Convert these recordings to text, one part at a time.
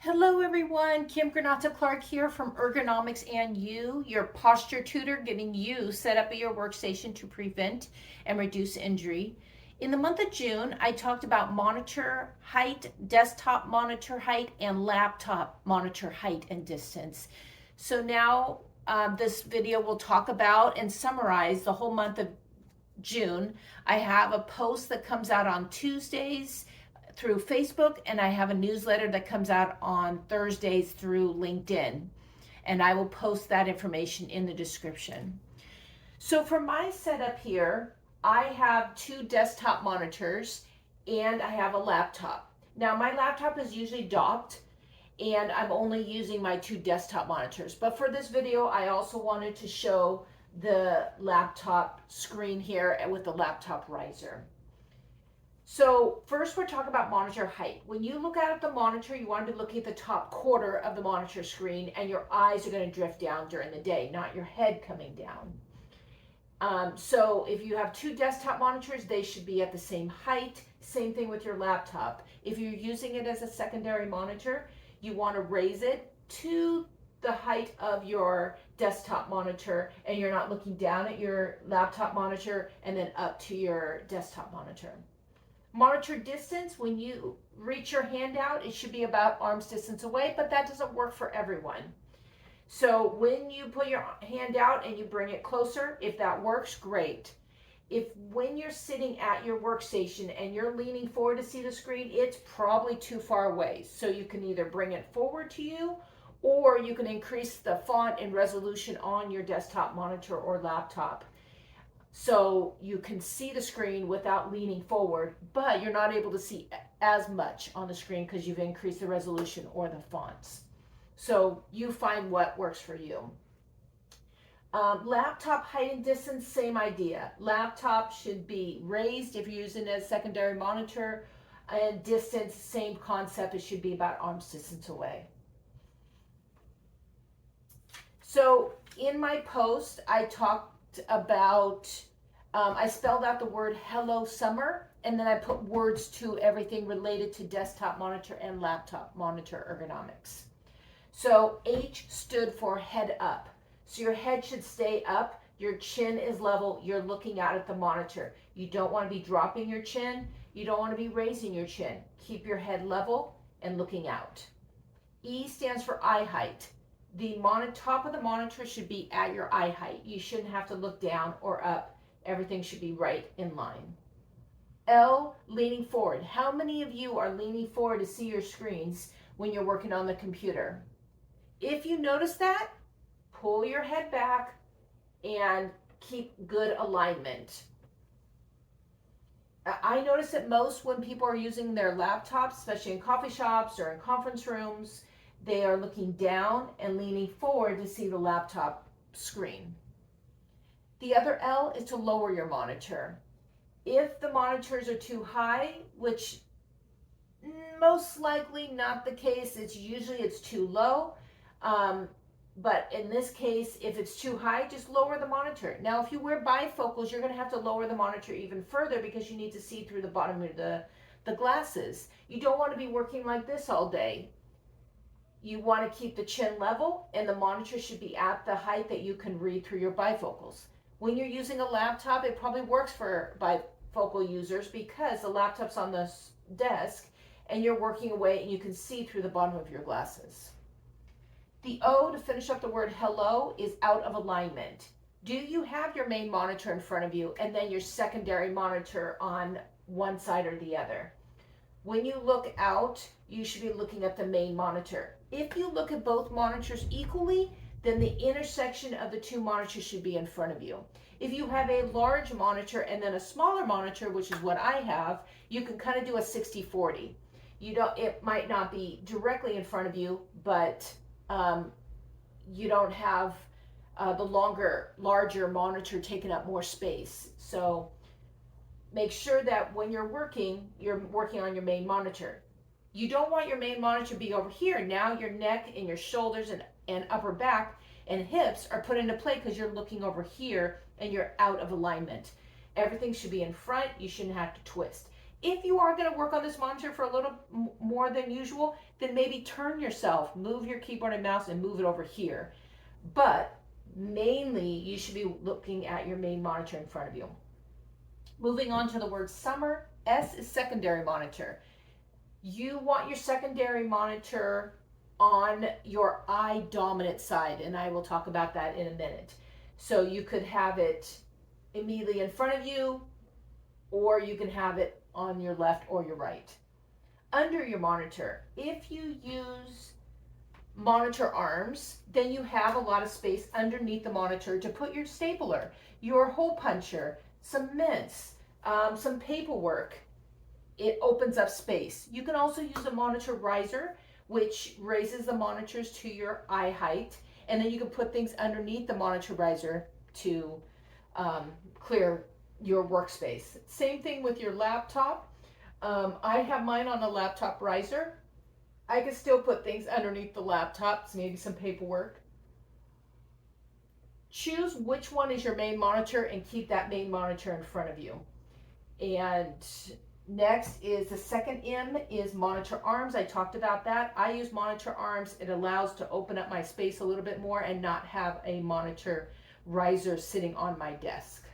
Hello everyone, Kim Granata Clark here from Ergonomics and You, your posture tutor, getting you set up at your workstation to prevent and reduce injury. In the month of June, I talked about monitor height, desktop monitor height, and laptop monitor height and distance. So now this video will talk about and summarize the whole month of June. I have a post that comes out on Tuesdays through Facebook, and I have a newsletter that comes out on Thursdays through LinkedIn. And I will post that information in the description. So for my setup here, I have two desktop monitors and I have a laptop. Now my laptop is usually docked and I'm only using my two desktop monitors. But for this video, I also wanted to show the laptop screen here with the laptop riser. So first we're talking about monitor height. When you look at the monitor, you want to be looking at the top quarter of the monitor screen, and your eyes are going to drift down during the day, not your head coming down. So if you have two desktop monitors, they should be at the same height. Same thing with your laptop. If you're using it as a secondary monitor, you want to raise it to the height of your desktop monitor, and you're not looking down at your laptop monitor and then up to your desktop monitor. Monitor distance, when you reach your hand out, it should be about arm's distance away, but that doesn't work for everyone. So when you put your hand out and you bring it closer, if that works, great. If when you're sitting at your workstation and you're leaning forward to see the screen, it's probably too far away. So you can either bring it forward to you, or you can increase the font and resolution on your desktop monitor or laptop, so you can see the screen without leaning forward, but you're not able to see as much on the screen because you've increased the resolution or the fonts. So you find what works for you. Laptop height and distance, same idea. Laptop should be raised if you're using it as secondary monitor, and distance, same concept. It should be about arm's distance away. So in my post, I talked about, I spelled out the word hello summer, and then I put words to everything related to desktop monitor and laptop monitor ergonomics. So H stood for head up. So your head should stay up, your chin is level, you're looking out at the monitor. You don't want to be dropping your chin, you don't want to be raising your chin. Keep your head level and looking out. E stands for eye height. The top of the monitor should be at your eye height. You shouldn't have to look down or up. Everything should be right in line. L, leaning forward. How many of you are leaning forward to see your screens when you're working on the computer? If you notice that, pull your head back and keep good alignment. I notice it most when people are using their laptops, especially in coffee shops or in conference rooms. They are looking down and leaning forward to see the laptop screen. The other L is to lower your monitor. If the monitors are too high, which most likely not the case, it's too low. But in this case, if it's too high, just lower the monitor. Now, if you wear bifocals, you're going to have to lower the monitor even further because you need to see through the bottom of the glasses. You don't want to be working like this all day. You want to keep the chin level, and the monitor should be at the height that you can read through your bifocals. When you're using a laptop, it probably works for bifocal users because the laptop's on the desk and you're working away and you can see through the bottom of your glasses. The O, to finish up the word hello, is out of alignment. Do you have your main monitor in front of you and then your secondary monitor on one side or the other? When you look out, you should be looking at the main monitor. If you look at both monitors equally, then the intersection of the two monitors should be in front of you. If you have a large monitor and then a smaller monitor, which is what I have, you can kind of do a 60-40. It might not be directly in front of you, but you don't have the larger monitor taking up more space. So make sure that when you're working on your main monitor. You don't want your main monitor to be over here. Now your neck and your shoulders and upper back and hips are put into play because you're looking over here and you're out of alignment. Everything should be in front. You shouldn't have to twist. If you are going to work on this monitor for a little more than usual, then maybe turn yourself, move your keyboard and mouse and move it over here. But mainly you should be looking at your main monitor in front of you. Moving on to the word summer, S is secondary monitor. You want your secondary monitor on your eye dominant side, and I will talk about that in a minute. So you could have it immediately in front of you, or you can have it on your left or your right. Under your monitor, if you use monitor arms, then you have a lot of space underneath the monitor to put your stapler, your hole puncher, some mints, some paperwork. It opens up space. You can also use a monitor riser, which raises the monitors to your eye height, and then you can put things underneath the monitor riser to clear your workspace. Same thing with your laptop. I have mine on a laptop riser. I can still put things underneath the laptop, so maybe some paperwork. Choose which one is your main monitor and keep that main monitor in front of you. And next is the second M is monitor arms. I talked about that. I use monitor arms. It allows to open up my space a little bit more and not have a monitor riser sitting on my desk.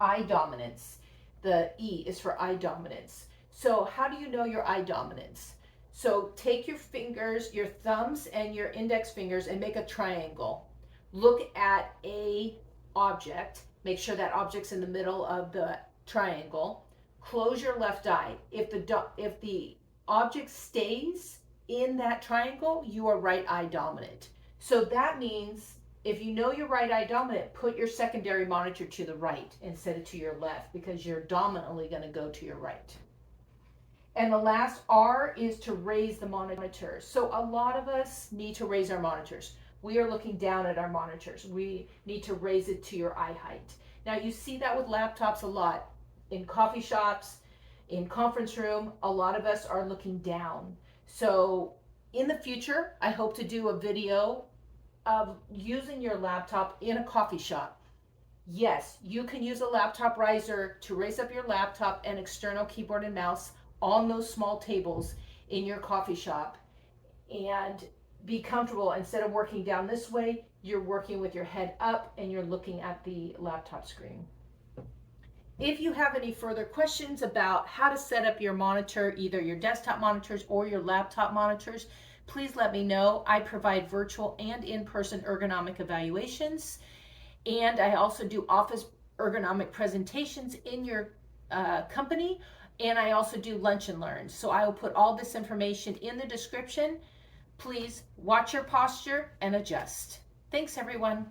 Eye dominance. The E is for eye dominance. So how do you know your eye dominance? So take your fingers, your thumbs and your index fingers and make a triangle. Look at a object. Make sure that object's in the middle of the triangle. Close your left eye. If the object stays in that triangle, you are right eye dominant. So that means if you know you're right eye dominant, put your secondary monitor to the right instead of to your left, because you're dominantly going to go to your right. And the last R is to raise the monitor. So a lot of us need to raise our monitors. We are looking down at our monitors. We need to raise it to your eye height. Now you see that with laptops a lot. In coffee shops, in conference room, a lot of us are looking down. So in the future, I hope to do a video of using your laptop in a coffee shop. Yes, you can use a laptop riser to raise up your laptop and external keyboard and mouse on those small tables in your coffee shop and be comfortable. Instead of working down this way, you're working with your head up and you're looking at the laptop screen. If you have any further questions about how to set up your monitor, either your desktop monitors or your laptop monitors, please let me know. I provide virtual and in-person ergonomic evaluations, and I also do office ergonomic presentations in your company, and I also do lunch and learn. So I will put all this information in the description. Please watch your posture and adjust. Thanks, everyone.